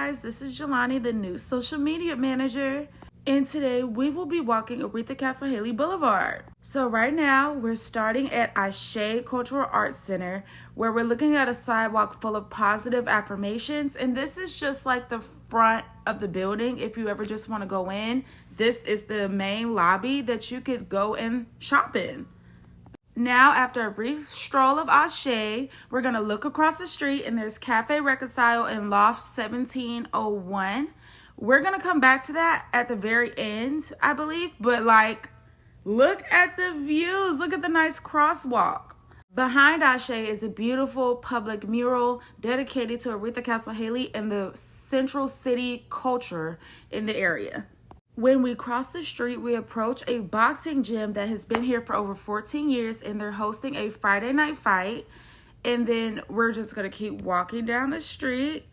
guys, this is Jelani, the new social media manager, and today we will be walking Oretha Castle Haley Boulevard. So right now we're starting at Ashé Cultural Arts Center, where we're looking at a sidewalk full of positive affirmations, and this is just like the front of the building. If you ever just want to go in, this is the main lobby that you could go and shop in. Now, after a brief stroll of Ashé, we're going to look across the street, and there's Café Reconcile in Loft 1701. We're going to come back to that at the very end, I believe. But, look at the views. Look at the nice crosswalk. Behind Ashé is a beautiful public mural dedicated to Oretha Castle Haley and the Central City culture in the area. When we cross the street, we approach a boxing gym that has been here for over 14 years, and they're hosting a Friday night fight. And then we're just going to keep walking down the street.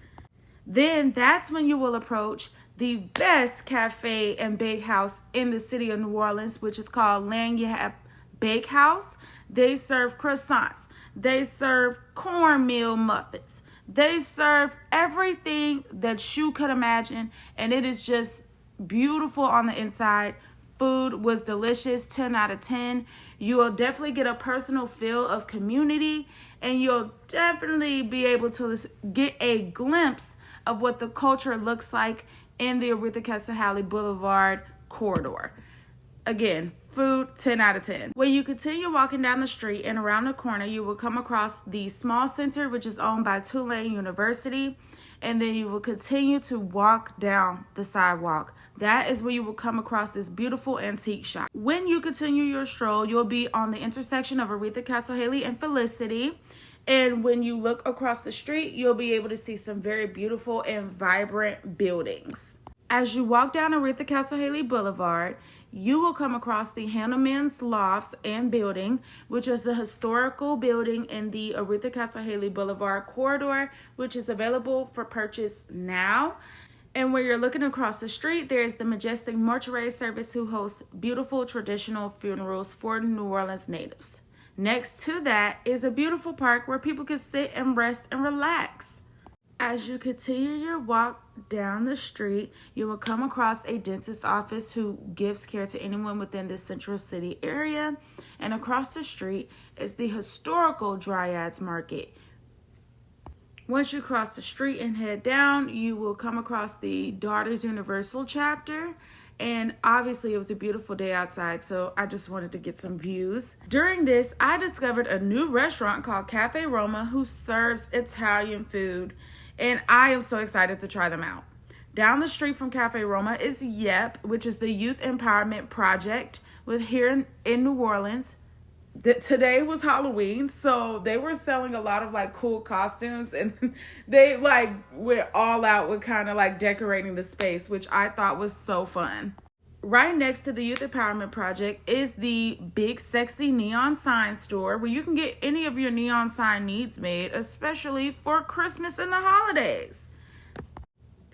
Then that's when you will approach the best cafe and bakehouse in the city of New Orleans, which is called Lanyap Bakehouse. They serve croissants. They serve cornmeal muffins. They serve everything that you could imagine, and it is just beautiful on the inside. Food was delicious, 10 out of 10. You will definitely get a personal feel of community, and you'll definitely be able to get a glimpse of what the culture looks like in the Oretha Castle Haley Boulevard corridor. Again, food, 10 out of 10. When you continue walking down the street and around the corner, you will come across the small center, which is owned by Tulane University. And then you will continue to walk down the sidewalk. That is where you will come across this beautiful antique shop. When you continue your stroll, you'll be on the intersection of Oretha Castle Haley and Felicity. And when you look across the street, you'll be able to see some very beautiful and vibrant buildings. As you walk down Oretha Castle Haley Boulevard, you will come across the Hanneman's Lofts and Building, which is a historical building in the Oretha Castle Haley Boulevard corridor, which is available for purchase now. And where you're looking across the street, there's the majestic mortuary service who hosts beautiful traditional funerals for New Orleans natives. Next to that is a beautiful park where people can sit and rest and relax. As you continue your walk down the street, you will come across a dentist's office who gives care to anyone within the Central City area. And across the street is the historical Dryades Market. Once you cross the street and head down, you will come across the Daughters Universal chapter. And obviously it was a beautiful day outside, so I just wanted to get some views. During this, I discovered a new restaurant called Café Roma who serves Italian food. And I am so excited to try them out. Down the street from Café Roma is YEP, which is the Youth Empowerment Project here in New Orleans. Today was Halloween, so they were selling a lot of cool costumes, and they went all out with kind of decorating the space, which I thought was so fun. Right next to the Youth Empowerment Project is the big sexy neon sign store where you can get any of your neon sign needs made, especially for Christmas and the holidays.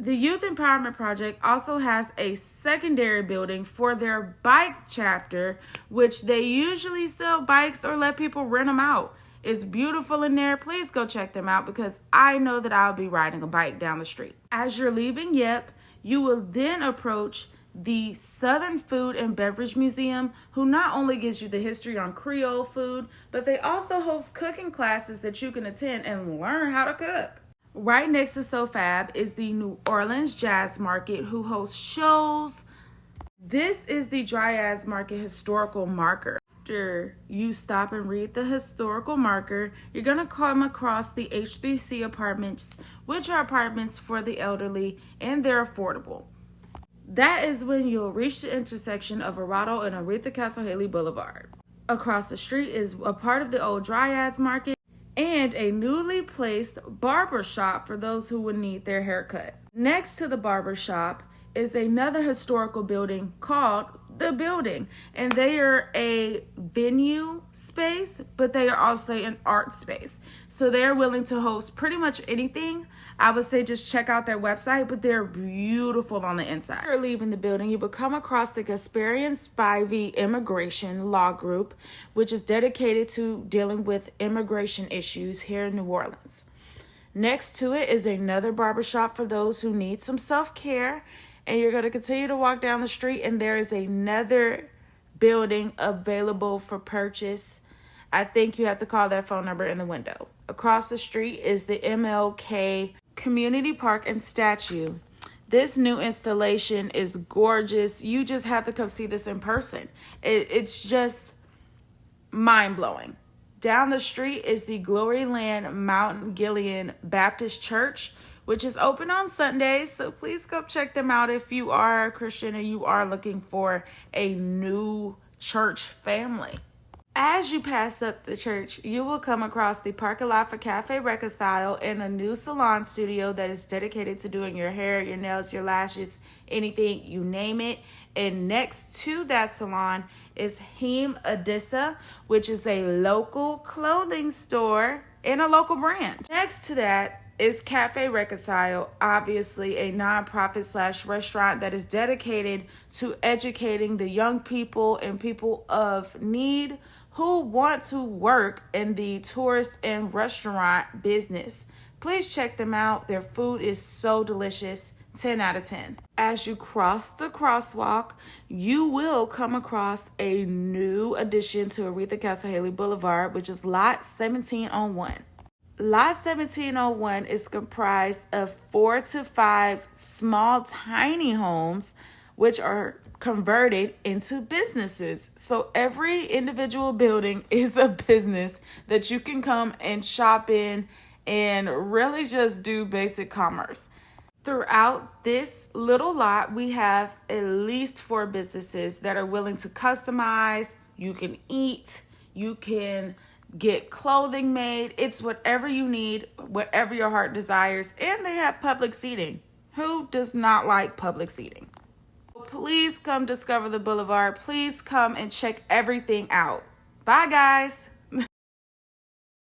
The Youth Empowerment Project also has a secondary building for their bike chapter, which they usually sell bikes or let people rent them out. It's beautiful in there. Please go check them out because I know that I'll be riding a bike down the street. As you're leaving YEP, you will then approach the Southern Food and Beverage Museum, who not only gives you the history on Creole food, but they also host cooking classes that you can attend and learn how to cook. Right next to SoFab is the New Orleans Jazz Market, who hosts shows. This is the Dryades Market historical marker. After you stop and read the historical marker, you're going to come across the H3C apartments, which are apartments for the elderly, and they're affordable. That is when you'll reach the intersection of Arado and Oretha Castle Haley Boulevard. Across the street is a part of the old Dryades Market and a newly placed barber shop for those who would need their haircut. Next to the barber shop is another historical building called The Building, and they are a venue space, but they are also an art space. So they're willing to host pretty much anything. I would say just check out their website, but they're beautiful on the inside. After leaving the building, you will come across the Gasparian Spivey Immigration Law Group, which is dedicated to dealing with immigration issues here in New Orleans. Next to it is another barbershop for those who need some self-care. And you're going to continue to walk down the street, and there is another building available for purchase. I think you have to call that phone number in the window. Across the street is the MLK Community Park and Statue. This new installation is gorgeous. You just have to come see this in person. It's just mind-blowing. Down the street is the Glory Land Mount Gilead Baptist Church, which is open on Sundays. So please go check them out if you are a Christian and you are looking for a new church family. As you pass up the church, you will come across the parking lot for Café Reconcile and a new salon studio that is dedicated to doing your hair, your nails, your lashes, anything, you name it. And next to that salon is Heme Adissa, which is a local clothing store and a local brand. Next to that is Café Reconcile, obviously a nonprofit / restaurant that is dedicated to educating the young people and people of need who want to work in the tourist and restaurant business. Please check them out. Their food is so delicious. 10 out of 10. As you cross the crosswalk, you will come across a new addition to Oretha Castle Haley Boulevard, which is Lot 1701. Lot 1701 is comprised of 4 to 5 small, tiny homes, which are converted into businesses. So every individual building is a business that you can come and shop in and really just do basic commerce. Throughout this little lot, we have at least 4 businesses that are willing to customize. You can eat, you can get clothing made. It's whatever you need, whatever your heart desires. And they have public seating. Who does not like public seating? Please come discover the Boulevard. Please come and check everything out. Bye, guys.